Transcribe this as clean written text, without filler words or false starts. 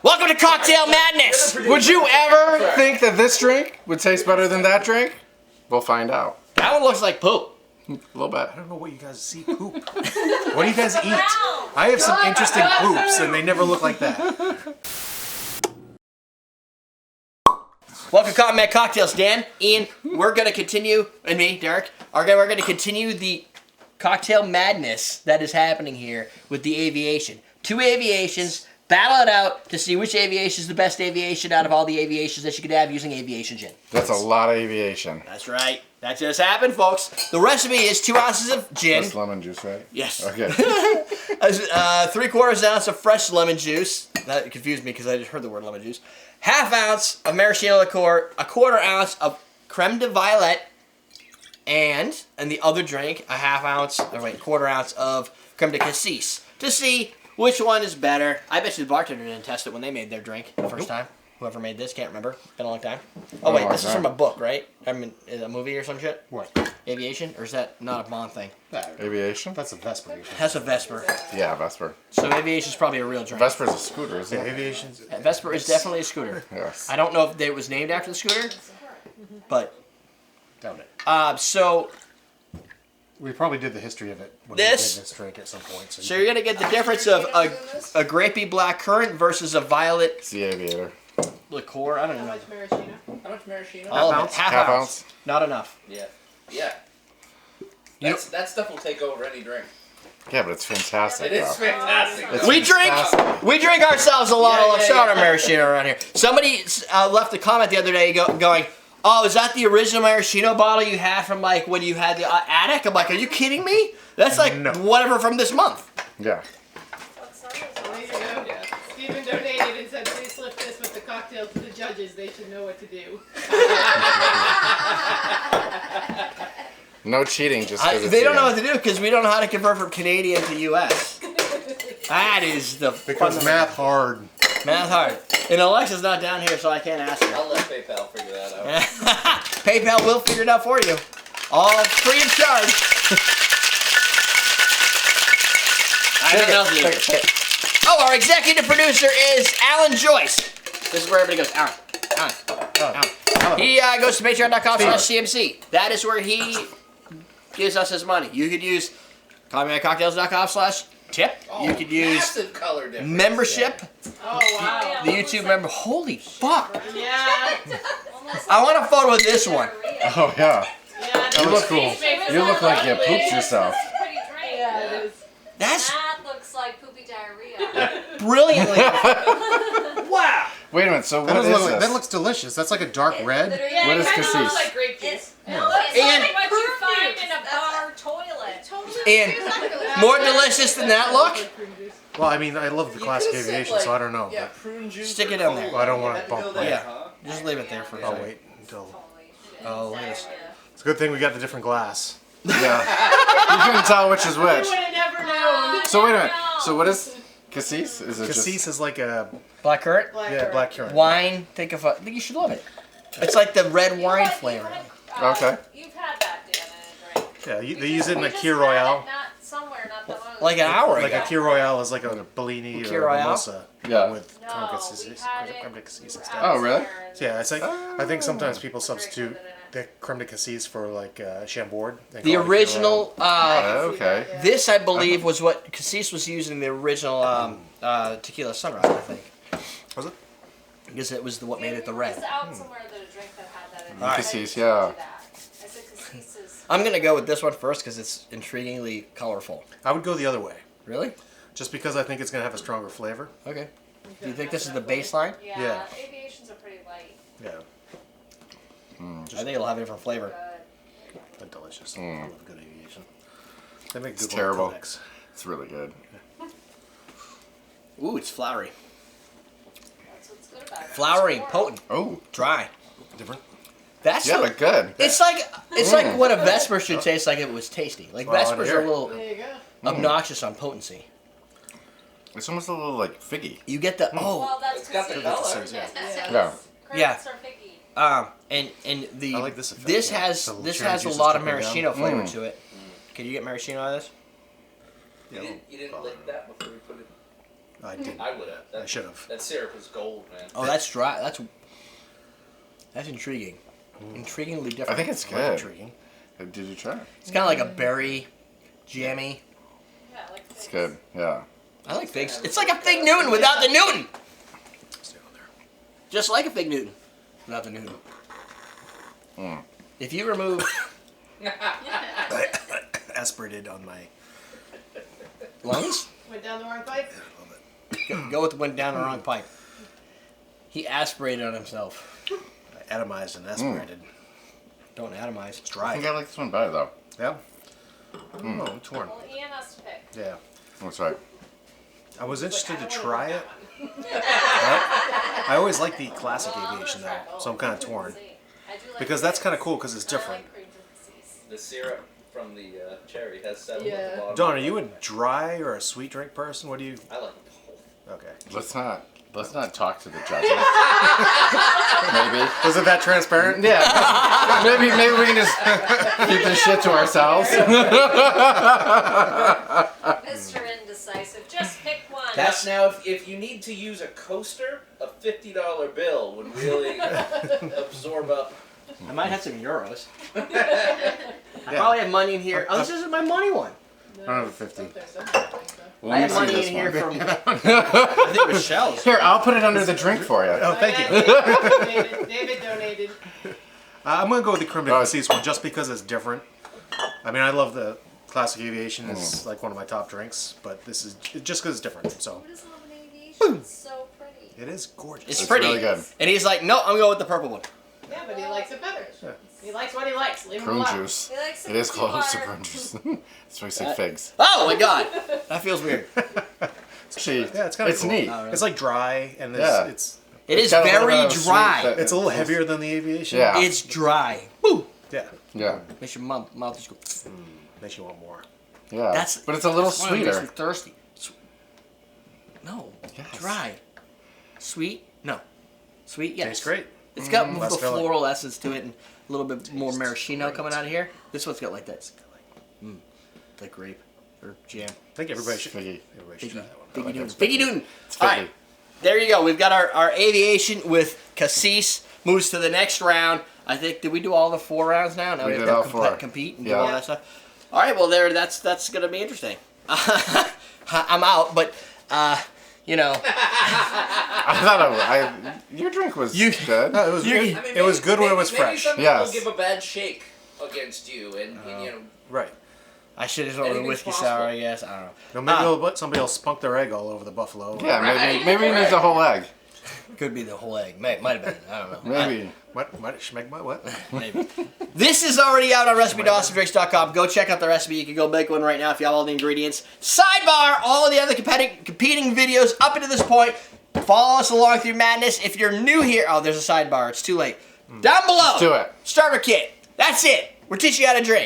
Welcome to Cocktail Madness! Would you ever think that this drink would taste better than that drink? We'll find out. That one looks like poop. A little bit. I don't know what you guys see poop. What do you guys eat? I have some interesting poops and they never look like that. Welcome to Cotton Mad Cocktails, Dan, Ian. We're going to continue, and me, Derek, we're going to continue the cocktail madness that is happening here with the Aviation. 2 aviations, battle it out to see which aviation is the best aviation out of all the aviations that you could have using Aviation gin. That's a lot of aviation. That's right. That just happened, folks. The recipe is 2 ounces of gin. That's lemon juice, right? Yes. Okay. 3/4 ounce of fresh lemon juice. That confused me because I just heard the word lemon juice. 1/2 ounce of maraschino liqueur. 1/4 ounce of creme de violette. And the other drink, 1/4 ounce of creme de cassis. To see which one is better. I bet you the bartender didn't test it when they made their drink the first time. Whoever made this, can't remember. Been a long time. Oh wait, this is from a book, right? I mean, a movie or some shit? What? Aviation? Or is that not a Bond thing? Aviation? That's a Vesper. That's a Vesper. Yeah, Vesper. So Aviation's probably a real drink. Vesper's a scooter, isn't it? Aviation's. Vesper is definitely a scooter. Yes. I don't know if it was named after the scooter, but Doubt it. so We probably did the history of it when This- we did this drink at some point. so you're gonna get the difference of a grapey black currant versus a violet It's the aviator. liqueur. I don't know. Maraschino? How much maraschino? All of it. ounce? Half Half ounce. ounce? Not enough. Yeah. That stuff will take over any drink. Yeah, but it's fantastic. It is though. fantastic. It's We drink ourselves a lot of shot of yeah. maraschino around here. Somebody left a comment the other day going, "Oh, is that the original maraschino bottle you had from like when you had the attic?" I'm like, "Are you kidding me? That's like No. whatever from this month." Yeah. There you go. Stephen donated and said, please slip this with the cocktail to the judges. They should know what to do. No cheating, just because it's They don't the know what to do because we don't know how to convert from Canadian to U.S. That is the Because math hard. math hard. And Alexa's not down here, so I can't ask her. I'll let PayPal figure that out. PayPal will figure it out for you. All free of charge. I don't know if you- Oh, our executive producer is Alan Joyce. This is where everybody goes. Alan. He goes to patreon.com/CMC. That is where he gives us his money. You could use commoncocktails.com/tip. You could use Massive color difference. membership. Oh, wow. The YouTube member. Holy fuck. Yeah. I want a photo of this one. Oh, yeah. Yeah, You look cool. You look like you pooped yourself. Pretty drink. Yeah, it is. That's That looks like poopy diarrhea. brilliantly. Wow. Wait a minute, so That, what is doesn't look, that this? looks delicious. That's like a dark red. Yeah, What it is kinda cassis? looks Like grape juice. It's And- like what you find in a bar toilet. And more delicious than that look? Well, I mean, I love the classic could've said, aviation, so I don't know. Yeah, prune juice. Stick or it in there. cola. Well, I don't You wanna had to bump go my- there, Yeah. huh? Just leave it there for a I'll second. wait until. Oh, look at this. It's a good thing we got the different glass. Yeah. You couldn't tell which is You which. would have never known. So wait a minute. So what is cassis? Is it Cassis is like a Black currant? black currant. Wine. Think of I think you should love it. It's like the red wine flavor. Okay. You've had that, Dan, in a drink. Yeah, they use it in We a just Key had Royale. it, not somewhere, not that one. Like an hour Like ago. a Key Royale is like a Bellini Key or a Royale? mimosa. Yeah. With No, creme de cassis. we've had it Creme de cassis for instead. Oh, really? hours. So yeah, it's like I think sometimes people substitute the creme de cassis for like Chambord. They The call it Key original, Okay. this I believe was what Cassis was using the original Tequila Sunrise, I think. Royale. Was it? Because it was what made it the red. It's out somewhere that a drink that had that in it. Alright. Cassis, yeah. I said cassis is... I'm gonna go with this one first because it's intriguingly colorful. I would go the other way, Really? just because I think it's gonna have a stronger flavor. Okay. Do you think this is the baseline? Yeah, aviations are pretty light. Yeah, I think it'll have a different flavor. Good. but delicious. I love good aviation. They make It's good terrible. codex. It's really good. Ooh, it's flowery. That's what's good about it. Flowery, It's potent, Oh. dry. Different. That's Yeah, the- but good. It's like what a Vesper should taste like if it was tasty. Like Well, Vespers are a little There you go. obnoxious on potency. It's almost a little like figgy. You get the Well, that's It's got the cassis. color. Yeah. Yeah. Crepes are figgy. And the I like this effect, this yeah. has The little this cherry has a juices lot of dripping down. maraschino flavor Mm. to it. Can you get maraschino out of this? You didn't lick that before we put it. I didn't. I would have. I should have. That syrup is gold, man. Oh, that's dry. That's intriguing. Intriguingly different. I think it's Like good. intriguing. Did you try it? It's kind of like a berry jammy. Yeah, like It's good. Yeah. I like figs. It's like a fig Newton without the Newton. Stay on there. Just like a fig Newton without the Newton. Mm. If you remove I aspirated on my. lungs, Went down the wrong pipe. go with the one down the wrong pipe. He aspirated on himself. I atomized and aspirated. Don't atomize. It's I dry. think I like this one better though. Yeah. I don't know. I'm torn. Well, Ian has to pick. Yeah. That's right. I was interested to Like, I don't try wanna it. do that I always like the classic Well, I'm gonna aviation try though, both. so I'm kind of torn. See. I do like Because that's figs. kind of cool because it's And I different. like Creme de Cassis. The syrup from the cherry has settled at Yeah. the bottom. Don, are you a dry or a sweet drink person? What do you? I like both. Okay. Let's not talk to the judges. Maybe. Was it that transparent? Yeah. maybe we can just keep this shit to ourselves. Mr. Indecisive, just pick one. That's- Now, if you need to use a coaster, a $50 bill would really absorb up. I might have some euros. I Yeah. probably have money in here. Oh, this isn't my money one. No, I don't have a it's 50. up there somewhere, I think so. Well, I let have me see money this in here one. from. I think it was Shell's. Here, I'll put it under the drink for you. Oh, thank you. David donated. I'm gonna go with the Creme de Oh. Cassis one just because it's different. I mean, I love the classic aviation. It's like one of my top drinks, but this is just because it's different. So Who doesn't love an aviation? It's so pretty. it is gorgeous. It's It's pretty. really good. And he's like, no, I'm going with the purple one. Yeah, but he likes it better. Yeah. He likes what he likes. Leave him Prune alone. juice. He likes It is some close to water. prune juice. That's why I say figs. Oh my god, that feels weird. Actually, Yeah, it's kind of it's cool. neat. Oh, really? It's like dry and Yeah. it's It is got a little very bit of sweet dry. that- it's a little heavier than the aviation. Yeah. It's dry. Woo! Yeah. Yeah. Makes your mouth just go. Makes you want more. Yeah. That's. but it's a little that's why it makes me sweeter. thirsty. No. Yes. Dry. Sweet? No. Sweet? Yes. Tastes great. It's got more Less of a filling. floral essence to it and a little bit more maraschino coming out of here. This one's got like this. Like grape or jam. I think everybody should. Figgy. Everybody should Figgy. try that one. Figgy Newton. it's Figgy Newton. It's All figgy. right. There you go. We've got our aviation with Cassis. Moves to the next round. I think, did we do all the 4 rounds now? Now We have did to all 4. compete and do Yeah. all that stuff. All right, well, that's going to be interesting. I'm out, but, you know. I thought your drink was good. No, it was You- good. I mean, It was good when it was maybe fresh. some Yes. people give a bad shake against you, and you know. Right. I should have ordered Anything's whiskey possible. sour, I guess. I don't know. No, maybe somebody will spunk their egg all over the buffalo. Yeah, Right. maybe he needs a whole egg. Could be the whole egg. Might have been. I don't know. Maybe. What? Schmeg what? Maybe. This is already out on recipe.awesomedrinks.com. Go check out the recipe. You can go make one right now if you have all the ingredients. Sidebar, all of the other competing videos up until this point. Follow us along through madness. If you're new here, oh, there's a sidebar. It's too late. Down below. Let's do it. Starter kit. That's it. We're teaching you how to drink.